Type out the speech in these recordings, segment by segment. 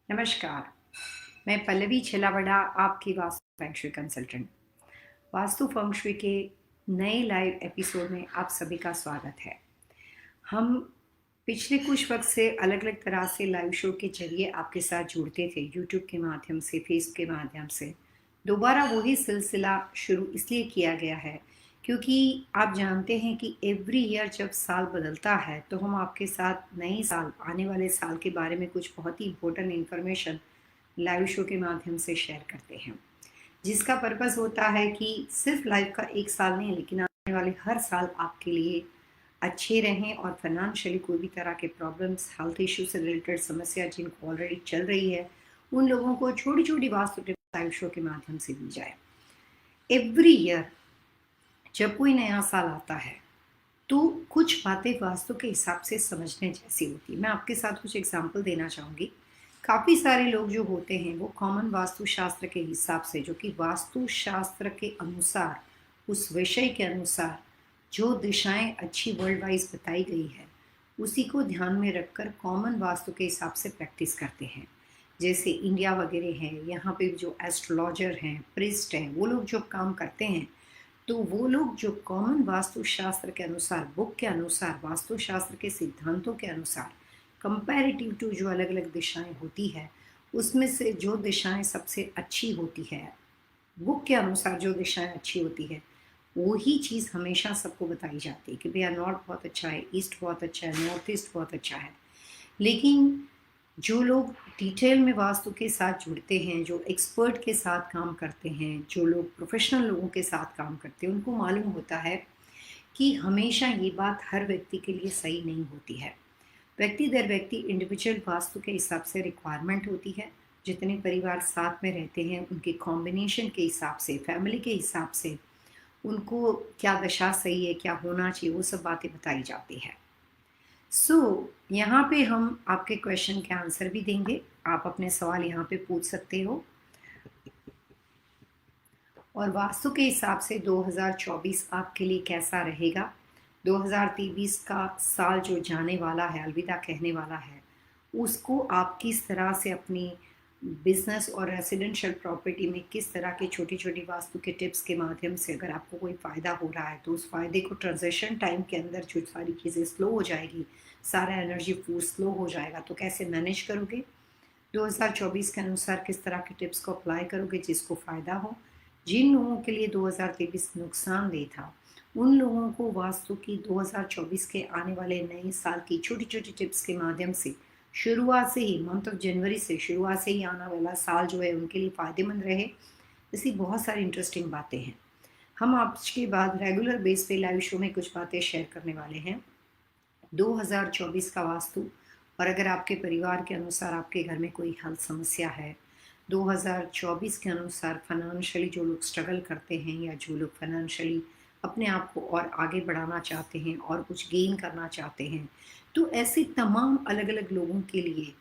नमस्कार। मैं पल्लवी छिलावड़ा, आपकी vastu feng shui consultant. Vastu feng shui के नए लाइव एपिसोड में आप सभी का स्वागत है। हम पिछले कुछ वक्त से अलग अलग तरह से लाइव शो के जरिए आपके साथ जुड़ते थे, यूट्यूब के माध्यम से, फेसबुक के माध्यम से। दोबारा वही सिलसिला शुरू इसलिए किया गया है क्योंकि आप जानते हैं कि एवरी ईयर जब साल बदलता है तो हम आपके साथ नए साल, आने वाले साल के बारे में कुछ बहुत ही इम्पोर्टेंट इन्फॉर्मेशन लाइव शो के माध्यम से शेयर करते हैं, जिसका पर्पस होता है कि सिर्फ लाइव का एक साल नहीं, लेकिन आने वाले हर साल आपके लिए अच्छे रहें और फाइनेंशियली कोई भी तरह के प्रॉब्लम्स, हेल्थ इशू से रिलेटेड समस्या जिनको ऑलरेडी चल रही है, उन लोगों को छोटी छोटी वास्तु टिप्स लाइव शो के माध्यम से दी जाए। एवरी ईयर जब कोई नया साल आता है तो कुछ बातें वास्तु के हिसाब से समझने जैसी होती है। मैं आपके साथ कुछ एग्जाम्पल देना चाहूँगी। काफ़ी सारे लोग जो होते हैं वो कॉमन वास्तु शास्त्र के हिसाब से, जो कि वास्तु शास्त्र के अनुसार, उस विषय के अनुसार जो दिशाएं अच्छी वर्ल्ड वाइज बताई गई है, उसी को ध्यान में रखकर कॉमन वास्तु के हिसाब से प्रैक्टिस करते हैं। जैसे इंडिया वगैरह है, यहाँ पे जो एस्ट्रोलॉजर हैं, प्रिस्ट हैं, वो लोग जो काम करते हैं, तो वो लोग जो कॉमन वास्तु शास्त्र के अनुसार, बुक के अनुसार, वास्तु शास्त्र के सिद्धांतों के अनुसार कंपैरेटिव टू जो अलग अलग दिशाएं होती है, उसमें से जो दिशाएं सबसे अच्छी होती है, बुक के अनुसार जो दिशाएं अच्छी होती है, वही चीज़ हमेशा सबको बताई जाती है कि भैया नॉर्थ बहुत अच्छा है, ईस्ट बहुत अच्छा है, नॉर्थ ईस्ट बहुत अच्छा है। लेकिन जो लोग डिटेल में वास्तु के साथ जुड़ते हैं, जो एक्सपर्ट के साथ काम करते हैं, जो लोग प्रोफेशनल लोगों के साथ काम करते हैं, उनको मालूम होता है कि हमेशा ये बात हर व्यक्ति के लिए सही नहीं होती है। व्यक्ति दर व्यक्ति इंडिविजुअल वास्तु के हिसाब से रिक्वायरमेंट होती है। जितने परिवार साथ में रहते हैं उनके कॉम्बिनेशन के हिसाब से, फैमिली के हिसाब से उनको क्या दशा सही है, क्या होना चाहिए, वो सब बातें बताई जाती है। यहाँ पे हम आपके क्वेश्चन के आंसर भी देंगे। आप अपने सवाल यहाँ पे पूछ सकते हो। और वास्तु के हिसाब से 2024 आपके लिए कैसा रहेगा, 2023 का साल जो जाने वाला है, अलविदा कहने वाला है, उसको आप किस तरह से अपनी बिजनेस और रेसिडेंशियल प्रॉपर्टी में किस तरह के छोटी छोटी वास्तु के टिप्स के माध्यम से अगर आपको कोई फ़ायदा हो रहा है तो उस फायदे को ट्रांजेक्शन टाइम के अंदर जो सारी चीज़ें स्लो हो जाएगी, सारा एनर्जी फ्लो स्लो हो जाएगा, तो कैसे मैनेज करोगे, 2024 के अनुसार किस तरह के टिप्स को अप्लाई करोगे जिसको फ़ायदा हो। जिन लोगों के लिए 2023 नुकसानदेह था, उन लोगों को वास्तु की 2024 के आने वाले नए साल की छोटी छोटी टिप्स के माध्यम से शुरुआत से ही, मंथ ऑफ जनवरी से शुरुआत से ही आने वाला साल जो है उनके लिए फ़ायदेमंद रहे। ऐसी बहुत सारी इंटरेस्टिंग बातें हैं। हम आज के बाद रेगुलर बेस पे लाइव शो में कुछ बातें शेयर करने वाले हैं 2024 का वास्तु। और अगर आपके परिवार के अनुसार आपके घर में कोई हेल्थ समस्या है, 2024 के अनुसार फाइनेंशियली जो लोग स्ट्रगल करते हैं या जो लोग फाइनेंशियली अपने आप को और आगे बढ़ाना चाहते हैं और कुछ गेन करना चाहते हैं, तो ऐसे तमाम अलग अलग लोगों के लिए,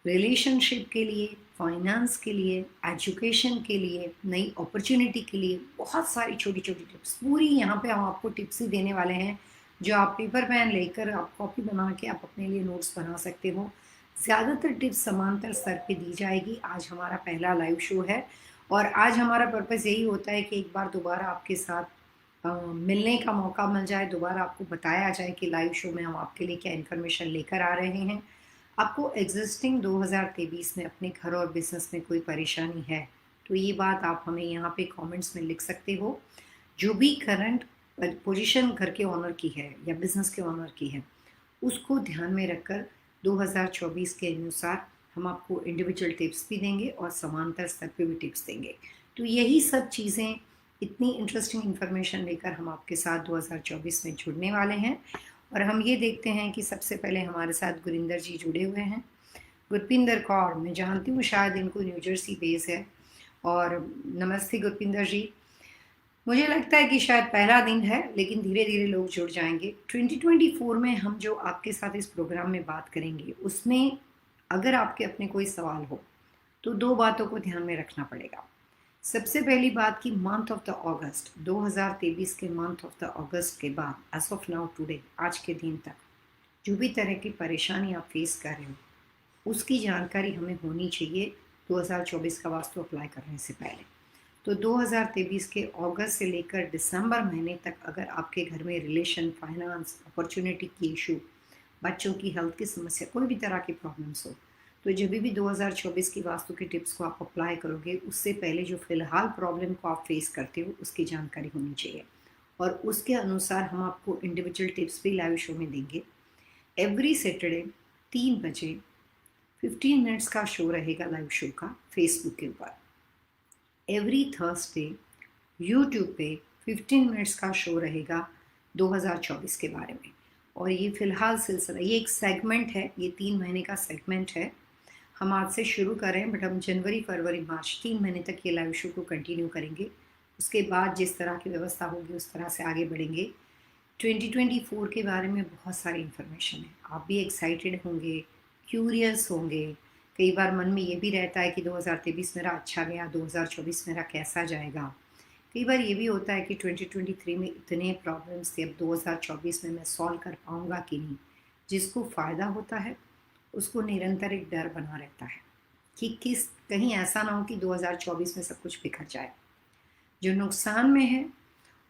रिलेशनशिप के लिए, फाइनेंस के लिए, एजुकेशन के लिए, नई अपॉर्चुनिटी के लिए बहुत सारी छोटी छोटी टिप्स पूरी यहाँ पे हम आपको टिप्स ही देने वाले हैं, जो आप पेपर पेन लेकर आप कॉपी बना के आप अपने लिए नोट्स बना सकते हो। ज़्यादातर टिप्स समांतर स्तर पे दी जाएगी। आज हमारा पहला लाइव शो है और आज हमारा पर्पस यही होता है कि एक बार दोबारा आपके साथ मिलने का मौका मिल जाए, दोबारा आपको बताया जाए कि लाइव शो में हम आपके लिए क्या इन्फॉर्मेशन लेकर आ रहे हैं। आपको एग्जिस्टिंग 2023 में अपने घर और बिजनेस में कोई परेशानी है तो ये बात आप हमें यहाँ पे कमेंट्स में लिख सकते हो। जो भी करंट पोजीशन घर के ऑनर की है या बिजनेस के ऑनर की है, उसको ध्यान में रखकर 2024 के अनुसार हम आपको इंडिविजुअल टिप्स भी देंगे और समांतर स्तर पे भी टिप्स देंगे। तो यही सब चीज़ें, इतनी इंटरेस्टिंग इन्फॉर्मेशन लेकर हम आपके साथ 2024 में जुड़ने वाले हैं। और हम ये देखते हैं कि सबसे पहले हमारे साथ गुरिंदर जी जुड़े हुए हैं। गुरपिंदर कौर, मैं जानती हूँ शायद इनको न्यू जर्सी बेस है। और नमस्ते गुरपिंदर जी। मुझे लगता है कि शायद पहला दिन है, लेकिन धीरे धीरे लोग जुड़ जाएंगे। 2024 में हम जो आपके साथ इस प्रोग्राम में बात करेंगे, उसमें अगर आपके अपने कोई सवाल हो तो दो बातों को ध्यान में रखना पड़ेगा। सबसे पहली बात कि मंथ ऑफ द अगस्त, 2023 के मंथ ऑफ द अगस्त के बाद एज ऑफ नाउ टुडे, आज के दिन तक जो भी तरह की परेशानी आप फेस कर रहे हो, उसकी जानकारी हमें होनी चाहिए 2024 का वास्तु अप्लाई करने से पहले। तो 2023 के अगस्त से लेकर दिसंबर महीने तक अगर आपके घर में रिलेशन, फाइनेंस, अपॉर्चुनिटी की इशू, बच्चों की हेल्थ की समस्या, कोई भी तरह की प्रॉब्लम्स हो, तो जब भी 2024 की वास्तु के टिप्स को आप अप्लाई करोगे, उससे पहले जो फिलहाल प्रॉब्लम को आप फेस करते हो उसकी जानकारी होनी चाहिए, और उसके अनुसार हम आपको इंडिविजुअल टिप्स भी लाइव शो में देंगे। एवरी सैटरडे 3 बजे 15 मिनट्स का शो रहेगा लाइव शो का फेसबुक के ऊपर। एवरी थर्सडे यूट्यूब पे 15 मिनट्स का शो रहेगा 2024 के बारे में। और ये फिलहाल सिलसिला, ये एक सेगमेंट है, ये 3 महीने का सेगमेंट है। हम आज से शुरू कर रहे हैं, बट हम जनवरी, फरवरी, मार्च 3 महीने तक ये लाइव शो को कंटिन्यू करेंगे। उसके बाद जिस तरह की व्यवस्था होगी उस तरह से आगे बढ़ेंगे। 2024 के बारे में बहुत सारी इन्फॉर्मेशन है, आप भी एक्साइटेड होंगे, क्यूरियस होंगे। कई बार मन में ये भी रहता है कि 2023 मेरा अच्छा गया, 2024 मेरा कैसा जाएगा। कई बार ये भी होता है कि 2023 में इतने प्रॉब्लम्स थे, अब 2024 में मैं सॉल्व कर पाऊँगा कि नहीं। जिसको फ़ायदा होता है उसको निरंतर एक डर बना रहता है कि कहीं ऐसा ना हो कि 2024 में सब कुछ बिखर जाए। जो नुकसान में है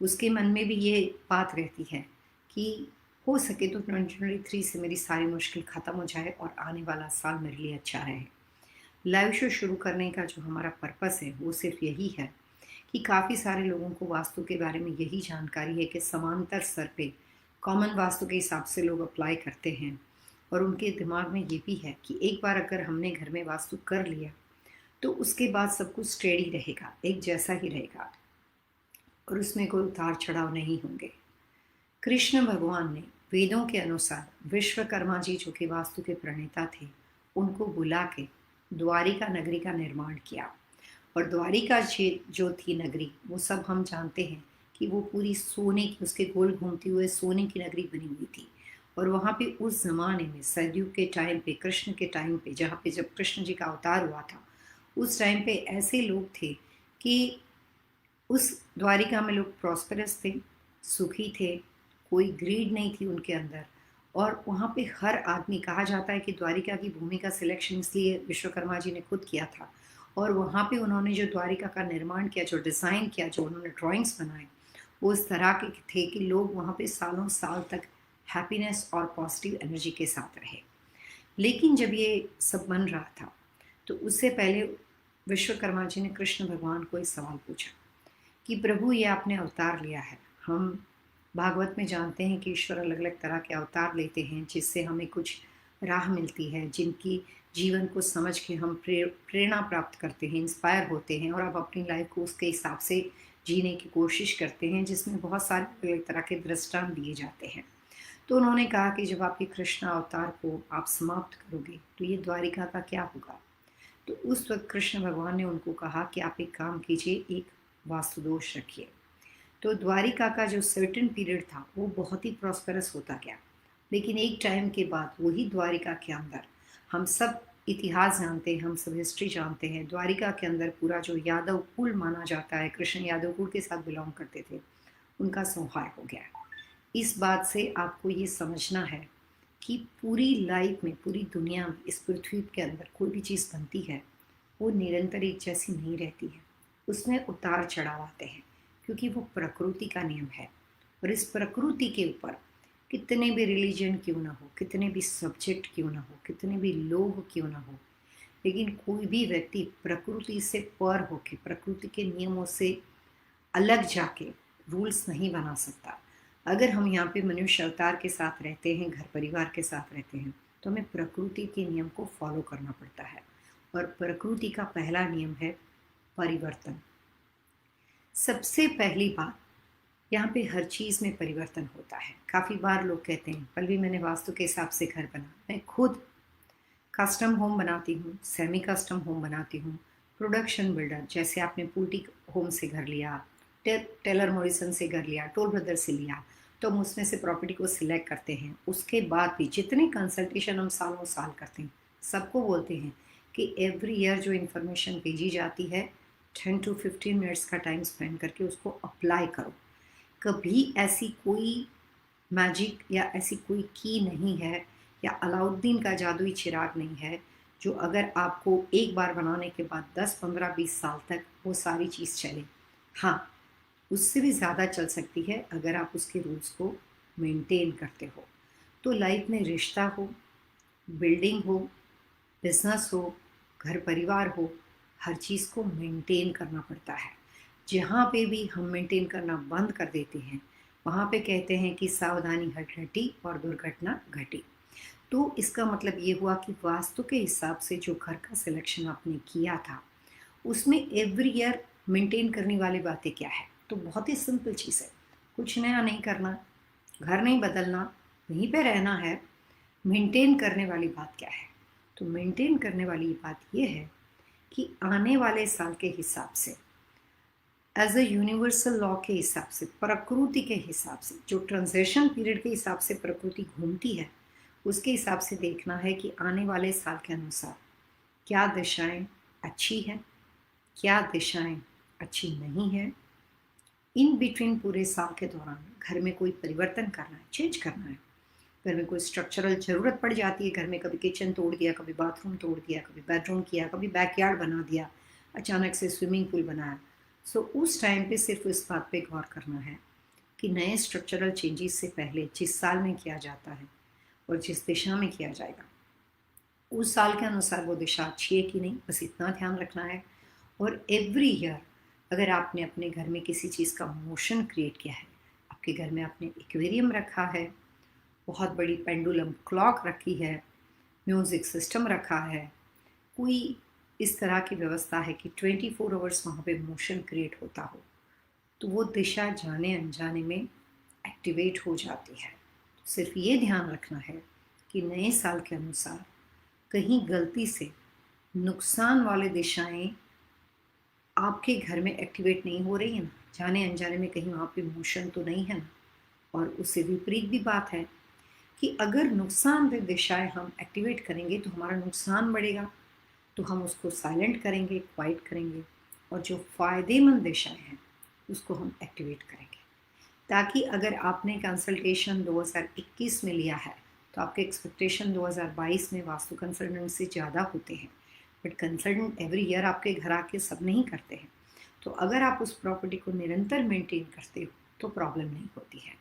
उसके मन में भी ये बात रहती है कि हो सके तो 2023 से मेरी सारी मुश्किल ख़त्म हो जाए और आने वाला साल मेरे लिए अच्छा रहे। लाइव शो शुरू करने का जो हमारा पर्पस है वो सिर्फ यही है कि काफ़ी सारे लोगों को वास्तु के बारे में यही जानकारी है कि समांतर स्तर पे कॉमन वास्तु के हिसाब से लोग अप्लाई करते हैं, और उनके दिमाग में ये भी है कि एक बार अगर हमने घर में वास्तु कर लिया तो उसके बाद सब कुछ स्टेडी रहेगा, एक जैसा ही रहेगा, और उसमें कोई उतार चढ़ाव नहीं होंगे। कृष्ण भगवान ने वेदों के अनुसार विश्वकर्मा जी, जो कि वास्तु के प्रणेता थे, उनको बुला के द्वारिका नगरी का निर्माण किया। और द्वारिका जो थी नगरी, वो सब हम जानते हैं कि वो पूरी सोने की, उसके गोल घूमती हुए सोने की नगरी बनी हुई थी। और वहाँ पे उस ज़माने में सतयुग के टाइम पे, कृष्ण के टाइम पे, जहाँ पे जब कृष्ण जी का अवतार हुआ था, उस टाइम पे ऐसे लोग थे कि उस द्वारिका में लोग प्रॉस्पेरस थे, सुखी थे, कोई ग्रीड नहीं थी उनके अंदर। और वहाँ पे हर आदमी, कहा जाता है कि द्वारिका की भूमि का सिलेक्शन इसलिए विश्वकर्मा जी ने खुद किया था, और वहाँ पे उन्होंने जो द्वारिका का निर्माण किया, जो डिज़ाइन किया, जो उन्होंने ड्राइंग्स बनाए, वो इस तरह के थे कि लोग वहाँ पे सालों साल तक हैप्पीनेस और पॉजिटिव एनर्जी के साथ रहे। लेकिन जब ये सब बन रहा था तो उससे पहले विश्वकर्मा जी ने कृष्ण भगवान को एक सवाल पूछा कि प्रभु, ये आपने अवतार लिया है, हम भागवत में जानते हैं कि ईश्वर अलग अलग तरह के अवतार लेते हैं जिससे हमें कुछ राह मिलती है, जिनकी जीवन को समझ के हम प्रेरणा प्राप्त करते हैं, इंस्पायर होते हैं, और अब अपनी लाइफ को उसके हिसाब से जीने की कोशिश करते हैं, जिसमें बहुत सारे अलग अलग तरह के दृष्टांत दिए जाते हैं। तो उन्होंने कहा कि जब आपके कृष्ण अवतार को आप समाप्त करोगे तो ये द्वारिका का क्या होगा। तो उस वक्त कृष्ण भगवान ने उनको कहा कि आप एक काम कीजिए, एक वास्तु दोष रखिए। तो द्वारिका का जो सर्टेन पीरियड था वो बहुत ही प्रॉस्पेरस होता गया, लेकिन एक टाइम के बाद वही द्वारिका के अंदर, हम सब इतिहास जानते हैं, हम सब हिस्ट्री जानते हैं, द्वारिका के अंदर पूरा जो यादव कुल माना जाता है, कृष्ण यादव कुल के साथ बिलोंग करते थे, उनका संहार हो गया। इस बात से आपको ये समझना है कि पूरी लाइफ में, पूरी दुनिया में, इस पृथ्वी के अंदर कोई भी चीज़ बनती है वो निरंतर एक जैसी नहीं रहती है, उसमें उतार चढ़ाव आते हैं, क्योंकि वो प्रकृति का नियम है। और इस प्रकृति के ऊपर कितने भी रिलीजन क्यों ना हो, कितने भी सब्जेक्ट क्यों ना हो, कितने भी लोग क्यों ना हो, लेकिन कोई भी व्यक्ति प्रकृति से पर होके, प्रकृति के नियमों से अलग जाके रूल्स नहीं बना सकता। अगर हम यहाँ पे मनुष्य अवतार के साथ रहते हैं, घर परिवार के साथ रहते हैं, तो हमें प्रकृति के नियम को फॉलो करना पड़ता है। और प्रकृति का पहला नियम है परिवर्तन। सबसे पहली बात, यहाँ पे हर चीज़ में परिवर्तन होता है। काफ़ी बार लोग कहते हैं, पल भी मैंने वास्तु के हिसाब से घर बना। मैं खुद कस्टम होम बनाती हूँ, सेमी कस्टम होम बनाती हूँ, प्रोडक्शन बिल्डर, जैसे आपने पुल्टी होम से घर लिया, टेलर मॉरिसन से घर लिया, टोल ब्रदर से लिया, तो हम उसमें से प्रॉपर्टी को सिलेक्ट करते हैं। उसके बाद भी जितने कंसल्टेशन हम सालों साल करते हैं, सबको बोलते हैं कि एवरी ईयर जो इन्फॉर्मेशन भेजी जाती है, 10 to 15 मिनट्स का टाइम स्पेंड करके उसको अप्लाई करो। कभी ऐसी कोई मैजिक या ऐसी कोई की नहीं है, या अलाउद्दीन का जादुई चिराग नहीं है जो अगर आपको एक बार बनाने के बाद 10, 15, 20 साल तक वो सारी चीज़ चले। हाँ, उससे भी ज़्यादा चल सकती है अगर आप उसके रूल्स को मेंटेन करते हो। तो लाइफ में रिश्ता हो, बिल्डिंग हो, बिजनेस हो, घर परिवार हो, हर चीज़ को मेंटेन करना पड़ता है। जहाँ पे भी हम मेंटेन करना बंद कर देते हैं, वहाँ पे कहते हैं कि सावधानी घटी और दुर्घटना घटी। तो इसका मतलब ये हुआ कि वास्तु के हिसाब से जो घर का सिलेक्शन आपने किया था, उसमें एवरी ईयर मेंटेन करने वाली बातें क्या है? तो बहुत ही सिंपल चीज़ है, कुछ नया नहीं करना, घर नहीं बदलना, वहीं पे रहना है। मेंटेन करने वाली बात क्या है? तो मेंटेन करने वाली बात ये है कि आने वाले साल के हिसाब से, एज अ यूनिवर्सल लॉ के हिसाब से, प्रकृति के हिसाब से, जो ट्रांजिशन पीरियड के हिसाब से प्रकृति घूमती है, उसके हिसाब से देखना है कि आने वाले साल के अनुसार क्या दिशाएं अच्छी हैं, क्या दिशाएं अच्छी नहीं है। इन बिटवीन पूरे साल के दौरान घर में कोई परिवर्तन करना है, चेंज करना है। घर में कोई स्ट्रक्चरल ज़रूरत पड़ जाती है, घर में कभी किचन तोड़ दिया, कभी बाथरूम तोड़ दिया, कभी बेडरूम किया, कभी बैकयार्ड बना दिया, अचानक से स्विमिंग पूल बनाया। सो उस टाइम पे सिर्फ इस बात पे गौर करना है कि नए स्ट्रक्चरल चेंजेस से पहले जिस साल में किया जाता है और जिस दिशा में किया जाएगा, उस साल के अनुसार वो दिशा अच्छी है कि नहीं, बस इतना ध्यान रखना है। और एवरी ईयर अगर आपने अपने घर में किसी चीज़ का मोशन क्रिएट किया है, आपके घर में आपने एक्वेरियम रखा है, बहुत बड़ी पेंडुलम क्लॉक रखी है, म्यूज़िक सिस्टम रखा है, कोई इस तरह की व्यवस्था है कि 24 आवर्स वहाँ पे मोशन क्रिएट होता हो, तो वो दिशा जाने अनजाने में एक्टिवेट हो जाती है। सिर्फ ये ध्यान रखना है कि नए साल के अनुसार कहीं गलती से नुकसान वाले दिशाएं आपके घर में एक्टिवेट नहीं हो रही है ना, जाने अनजाने में कहीं वहाँ पे मोशन तो नहीं है ना। और उससे विपरीत भी बात है कि अगर नुकसानदेह दिशाएं हम एक्टिवेट करेंगे तो हमारा नुकसान बढ़ेगा, तो हम उसको साइलेंट करेंगे, क्वाइट करेंगे, और जो फ़ायदेमंद दिशाएं हैं उसको हम एक्टिवेट करेंगे। ताकि अगर आपने कंसल्टेशन 2021 में लिया है तो आपके एक्सपेक्टेशन 2022 में वास्तु कंसल्टेंट से ज़्यादा होते हैं, बट कंसल्टेंट एवरी ईयर आपके घर आके सब नहीं करते हैं। तो अगर आप उस प्रॉपर्टी को निरंतर मेंटेन करते हो तो प्रॉब्लम नहीं होती है।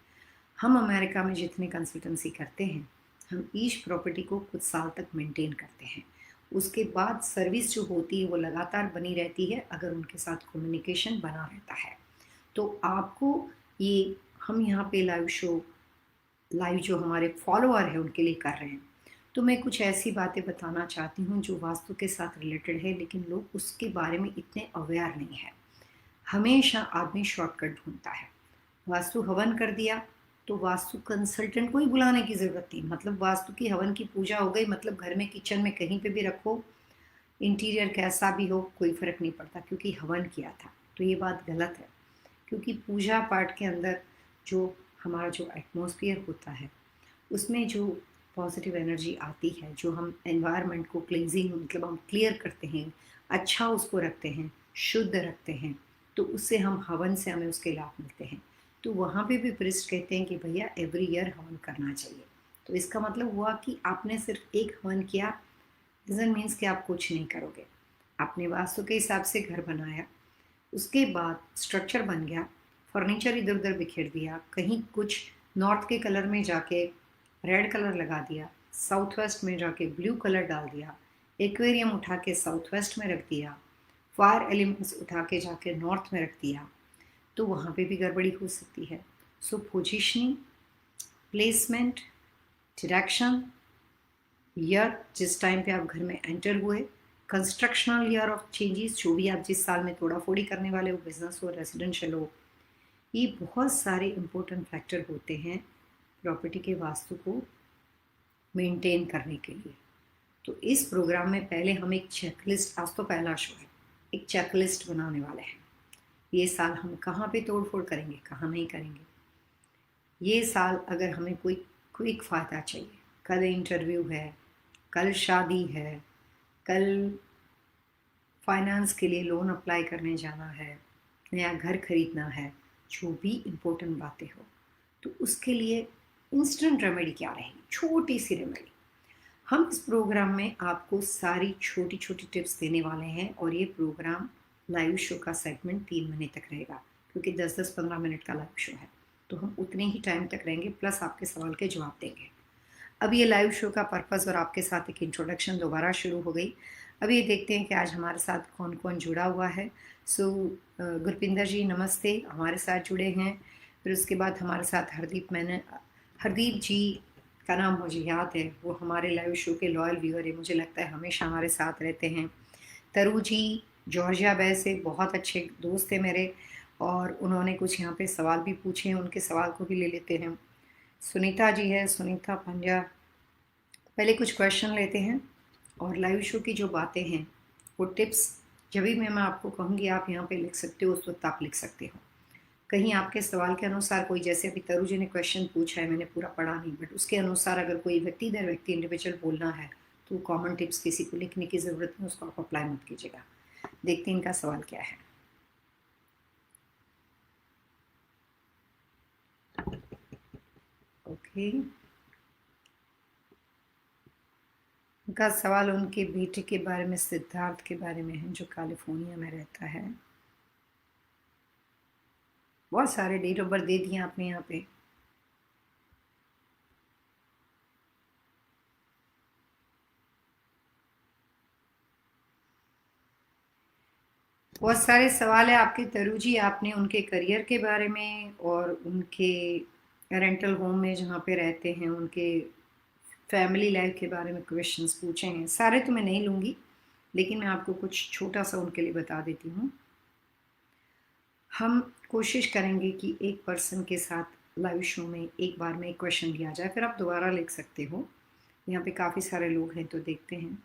हम अमेरिका में जितने कंसल्टेंसी करते हैं, हम ईच प्रॉपर्टी को कुछ साल तक मेंटेन करते हैं। उसके बाद सर्विस जो होती है वो लगातार बनी रहती है अगर उनके साथ कम्युनिकेशन बना रहता है। तो आपको ये हम यहाँ पे लाइव जो हमारे फॉलोअर हैं उनके लिए कर रहे हैं। तो मैं कुछ ऐसी बातें बताना चाहती हूँ जो वास्तु के साथ रिलेटेड है, लेकिन लोग उसके बारे में इतने अवेयर नहीं है। हमेशा आदमी शॉर्टकट ढूंढता है। वास्तु हवन कर दिया तो वास्तु कंसल्टेंट को ही बुलाने की ज़रूरत नहीं, मतलब वास्तु की हवन की पूजा हो गई, मतलब घर में किचन में कहीं पे भी रखो, इंटीरियर कैसा भी हो, कोई फ़र्क नहीं पड़ता क्योंकि हवन किया था। तो ये बात गलत है, क्योंकि पूजा पाठ के अंदर जो हमारा जो एटमॉस्फेयर होता है उसमें जो पॉजिटिव एनर्जी आती है, जो हम एनवायरनमेंट को क्लींजिंग मतलब हम क्लियर करते हैं, अच्छा उसको रखते हैं, शुद्ध रखते हैं, तो उससे हम हवन से हमें उसके लाभ मिलते हैं। तो वहाँ पे भी प्रिस्ट कहते हैं कि भैया एवरी ईयर हवन करना चाहिए। तो इसका मतलब हुआ कि आपने सिर्फ एक हवन किया डजंट मीन्स कि आप कुछ नहीं करोगे। आपने वास्तु के हिसाब से घर बनाया, उसके बाद स्ट्रक्चर बन गया, फर्नीचर इधर उधर बिखेर दिया, कहीं कुछ नॉर्थ के कलर में जाके रेड कलर लगा दिया, साउथ वेस्ट में जाके ब्लू कलर डाल दिया, एक्वेरियम उठा के साउथ वेस्ट में रख दिया, फायर एलिमेंट्स उठा के जाके नॉर्थ में रख दिया, तो वहाँ पे भी गड़बड़ी हो सकती है। सो पोजिशनिंग, प्लेसमेंट, डायरेक्शन, ईयर जिस टाइम पे आप घर में एंटर हुए, कंस्ट्रक्शनल ईयर ऑफ चेंजेस, जो भी आप जिस साल में तोड़ा फोड़ी करने वाले हो, बिजनेस हो, रेजिडेंशियल हो, ये बहुत सारे इम्पोर्टेंट फैक्टर होते हैं प्रॉपर्टी के वास्तु को मेंटेन करने के लिए। तो इस प्रोग्राम में पहले हम एक चेकलिस्ट, आज तो पहला शो है, एक चेकलिस्ट बनाने वाले हैं। ये साल हम कहाँ पे तोड़ फोड़ करेंगे, कहाँ नहीं करेंगे। ये साल अगर हमें कोई क्विक फ़ायदा चाहिए, कल इंटरव्यू है, कल शादी है, कल फाइनेंस के लिए लोन अप्लाई करने जाना है, नया घर खरीदना है, जो भी इम्पोर्टेंट बातें हो, तो उसके लिए इंस्टेंट रेमेडी क्या रहेगी, छोटी सी रेमेडी। हम इस प्रोग्राम में आपको सारी छोटी छोटी टिप्स देने वाले हैं और ये प्रोग्राम लाइव शो का सेगमेंट 3 महीने तक रहेगा, क्योंकि 10-10 15 मिनट का लाइव शो है तो हम उतने ही टाइम तक रहेंगे, प्लस आपके सवाल के जवाब देंगे। अब ये लाइव शो का पर्पज़ और आपके साथ एक इंट्रोडक्शन दोबारा शुरू हो गई। अब ये देखते हैं कि आज हमारे साथ कौन कौन जुड़ा हुआ है। सो गुरपिंदर जी नमस्ते, हमारे साथ जुड़े हैं। फिर उसके बाद हमारे साथ हरदीप जी का नाम मुझे याद है, वो हमारे लाइव शो के लॉयल व्यूअर है, मुझे लगता है हमेशा हमारे साथ रहते हैं। तरु जी जॉर्जिया बै से बहुत अच्छे दोस्त थे मेरे, और उन्होंने कुछ यहाँ पे सवाल भी पूछे हैं, उनके सवाल को भी ले लेते हैं। सुनीता जी है, सुनीता पंजा। पहले कुछ क्वेश्चन लेते हैं और लाइव शो की जो बातें हैं वो टिप्स जब भी मैं आपको कहूँगी आप यहाँ पे लिख सकते हो, उस वक्त आप लिख सकते हो। कहीं आपके सवाल के अनुसार कोई, जैसे अभी तरु जी ने क्वेश्चन पूछा है, मैंने पूरा पढ़ा नहीं, बट उसके अनुसार अगर कोई व्यक्ति दर व्यक्ति इंडिविजुअल बोलना है तो कॉमन टिप्स किसी को लिखने की ज़रूरत नहीं, उसको आप अप्लाई मत कीजिएगा। देखते हैं इनका सवाल क्या है। ओके, उनका सवाल उनके बेटे के बारे में, सिद्धार्थ के बारे में है, जो कैलिफोर्निया में रहता है। बहुत सारे डेट ऑफ बर्थ दे दिए आपने यहाँ पे। बहुत सारे सवाल है आपके तरु जी, आपने उनके करियर के बारे में और उनके रेंटल होम में जहाँ पे रहते हैं उनके फैमिली लाइफ के बारे में क्वेश्चंस पूछे हैं। सारे तो मैं नहीं लूँगी, लेकिन मैं आपको कुछ छोटा सा उनके लिए बता देती हूँ। हम कोशिश करेंगे कि एक पर्सन के साथ लाइव शो में एक बार में एक क्वेश्चन लिया जाए, फिर आप दोबारा लिख सकते हो। यहाँ पे काफ़ी सारे लोग हैं तो देखते हैं।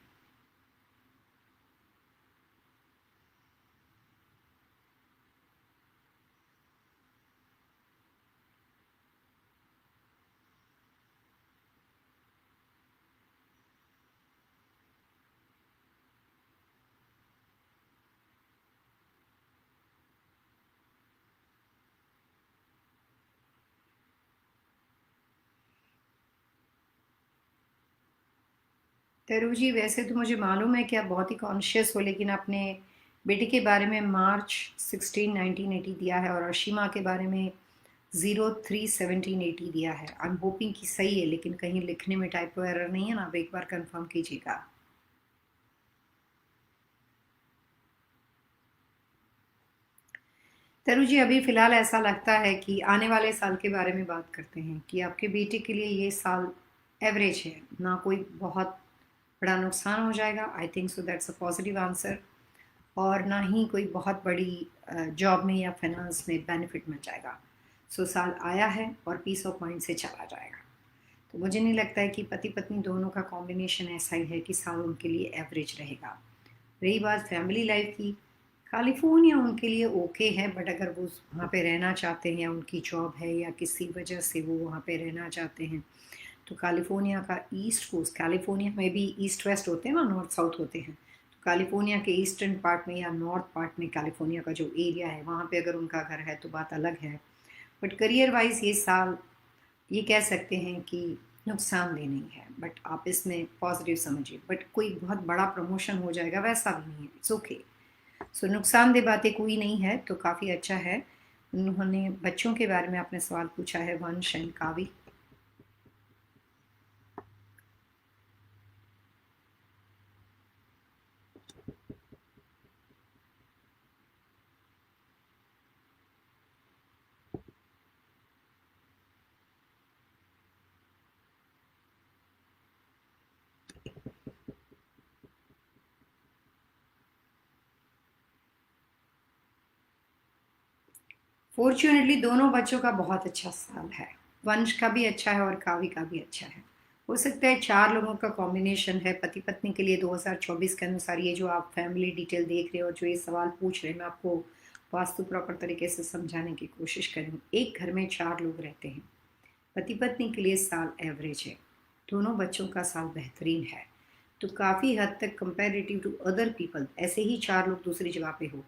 तरु जी, वैसे तो मुझे मालूम है कि आप बहुत ही कॉन्शियस हो, लेकिन आपने बेटे के बारे में मार्च 16 1980 दिया है और अशीमा के बारे में 03 1780 दिया है। आई एम होपिंग कि सही है, लेकिन कहीं लिखने में टाइपो एरर नहीं है ना, आप एक बार कंफर्म कीजिएगा। तरु जी, अभी फ़िलहाल ऐसा लगता है कि आने वाले साल के बारे में बात करते हैं कि आपके बेटे के लिए ये साल एवरेज है, ना कोई बहुत बड़ा नुकसान हो जाएगा। I think so, that's a positive answer. और ना ही कोई बहुत बड़ी जॉब में या फाइनेंस में बेनिफिट मिल जाएगा। सो साल आया है और पीस ऑफ माइंड से चला जाएगा। तो मुझे नहीं लगता है कि पति पत्नी दोनों का कॉम्बिनेशन ऐसा ही है कि साल उनके लिए एवरेज रहेगा। रही बात फैमिली लाइफ की, कैलिफोर्निया उनके लिए ओके है, बट अगर वो वहाँ पे रहना चाहते हैं या उनकी जॉब है या किसी वजह से वो वहाँ पे रहना चाहते हैं, तो कैलिफोर्निया का ईस्ट कोस्ट, कैलिफोर्निया में भी ईस्ट वेस्ट होते हैं ना, नॉर्थ साउथ होते हैं, तो कैलिफोर्निया के ईस्टर्न पार्ट में या नॉर्थ पार्ट में कैलिफोर्निया का जो एरिया है वहाँ पे अगर उनका घर है तो बात अलग है। बट करियर वाइज ये साल ये कह सकते हैं कि नुकसानदेह नहीं है, बट आप इसमें पॉजिटिव समझिए। बट कोई बहुत बड़ा प्रमोशन हो जाएगा वैसा भी नहीं है, इट्स ओके। सो नुकसानदेह बातें कोई नहीं है, तो काफ़ी अच्छा है। उन्होंने बच्चों के बारे में आपने सवाल पूछा है, वंश एंड कावी। फॉर्चुनेटली दोनों बच्चों का बहुत अच्छा साल है, वंश का भी अच्छा है और कावी का भी अच्छा है। हो सकता है 4 लोगों का कॉम्बिनेशन है पति पत्नी के लिए 2024 के अनुसार। ये जो आप फैमिली डिटेल देख रहे हो, जो ये सवाल पूछ रहे हैं, मैं आपको वास्तु प्रॉपर तरीके से समझाने की कोशिश करूँगी। एक घर में 4 लोग रहते हैं, पति पत्नी के लिए साल एवरेज है, दोनों बच्चों का साल बेहतरीन है। तो काफ़ी हद तक कंपेरेटिव टू अदर पीपल, ऐसे ही 4 लोग दूसरी जगह पे हो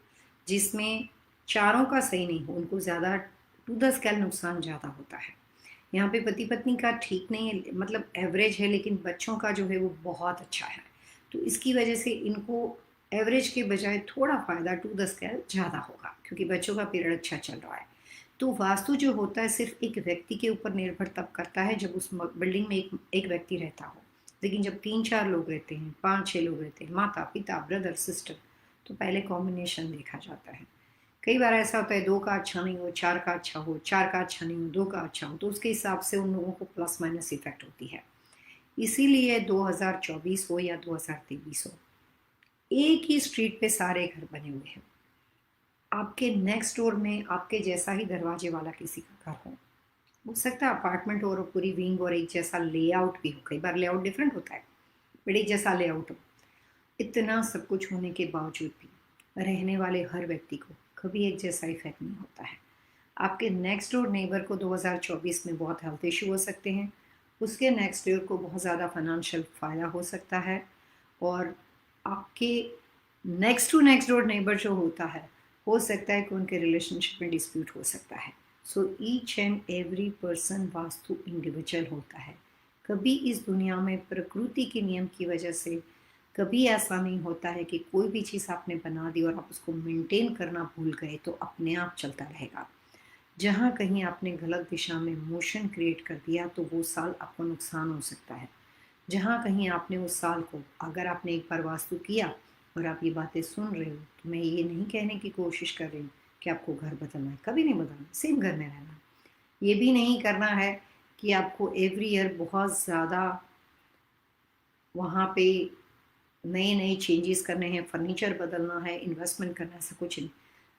जिसमें चारों का सही नहीं हो, उनको ज़्यादा टू द स्केल नुकसान ज़्यादा होता है। यहाँ पे पति पत्नी का ठीक नहीं है, मतलब एवरेज है, लेकिन बच्चों का जो है वो बहुत अच्छा है। तो इसकी वजह से इनको एवरेज के बजाय थोड़ा फ़ायदा 2 द स्केल ज़्यादा होगा, क्योंकि बच्चों का पीरियड अच्छा चल रहा है। तो वास्तु जो होता है सिर्फ एक व्यक्ति के ऊपर निर्भर तब करता है जब उस बिल्डिंग में एक व्यक्ति रहता हो। लेकिन जब 3-4 लोग रहते हैं, 5-6 लोग रहते हैं, माता पिता ब्रदर सिस्टर, तो पहले कॉम्बिनेशन देखा जाता है। कई बार ऐसा होता है 2 का अच्छा नहीं हो, 4 का अच्छा हो, 4 का अच्छा नहीं हो, 2 का अच्छा हो, तो उसके हिसाब से उन लोगों को प्लस माइनस इफेक्ट होती है। इसीलिए 2024 हो या 2023 हो, एक ही स्ट्रीट पे सारे घर बने हुए हैं। आपके नेक्स्ट डोर में आपके जैसा ही दरवाजे वाला किसी का घर हो सकता है अपार्टमेंट और पूरी विंग और एक जैसा लेआउट भी हो, कई बार लेआउट डिफरेंट होता है, बट एक जैसा लेआउट हो। इतना सब कुछ होने के बावजूद भी रहने वाले हर व्यक्ति को कभी एक जैसा इफेक्ट नहीं होता है। आपके नेक्स्ट डोर नेबर को 2024 में बहुत हेल्थ इशू हो सकते हैं, उसके नेक्स्ट डोर को बहुत ज़्यादा फाइनेंशियल फ़ायदा हो सकता है, और आपके नेक्स्ट डोर नेबर जो होता है हो सकता है कि उनके रिलेशनशिप में डिस्प्यूट हो सकता है। So each and every person vastu individual होता है। कभी इस दुनिया में प्रकृति के नियम की वजह से कभी ऐसा नहीं होता है कि कोई भी चीज़ आपने बना दी और आप उसको मेंटेन करना भूल गए तो अपने आप चलता रहेगा। जहाँ कहीं आपने गलत दिशा में मोशन क्रिएट कर दिया तो वो साल आपको नुकसान हो सकता है। जहाँ कहीं आपने उस साल को, अगर आपने एक बार वास्तु किया और आप ये बातें सुन रहे हो, तो मैं ये नहीं कहने की कोशिश कर रही हूँ कि आपको घर बदलना है, कभी नहीं बदलना, सेम घर में रहना। ये भी नहीं करना है कि आपको एवरी ईयर बहुत ज़्यादा वहाँ पे नए नए चेंजेस करने हैं, फर्नीचर बदलना है, इन्वेस्टमेंट करना है, ऐसा कुछ नहीं।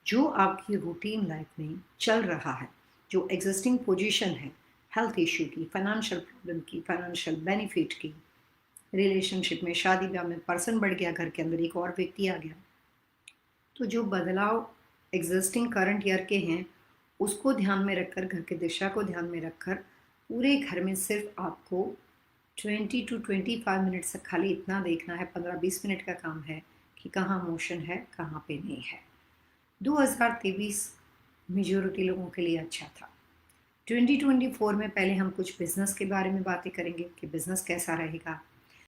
जो आपकी रूटीन लाइफ में चल रहा है, जो एग्जिस्टिंग पोजीशन है, हेल्थ इशू की, फाइनेंशियल प्रॉब्लम की, फाइनेंशियल बेनिफिट की, रिलेशनशिप में, शादी ब्याह में पर्सन बढ़ गया, घर के अंदर एक और व्यक्ति आ गया, तो जो बदलाव एग्जिस्टिंग करंट ईयर के हैं उसको ध्यान में रखकर, घर की दिशा को ध्यान में रखकर, पूरे घर में सिर्फ आपको 20 to 25 मिनट से खाली इतना देखना है, 15-20 मिनट का काम है कि कहाँ मोशन है, कहाँ पे नहीं है। 2023 मेजोरिटी लोगों के लिए अच्छा था। 2024 में पहले हम कुछ बिजनेस के बारे में बातें करेंगे कि बिजनेस कैसा रहेगा,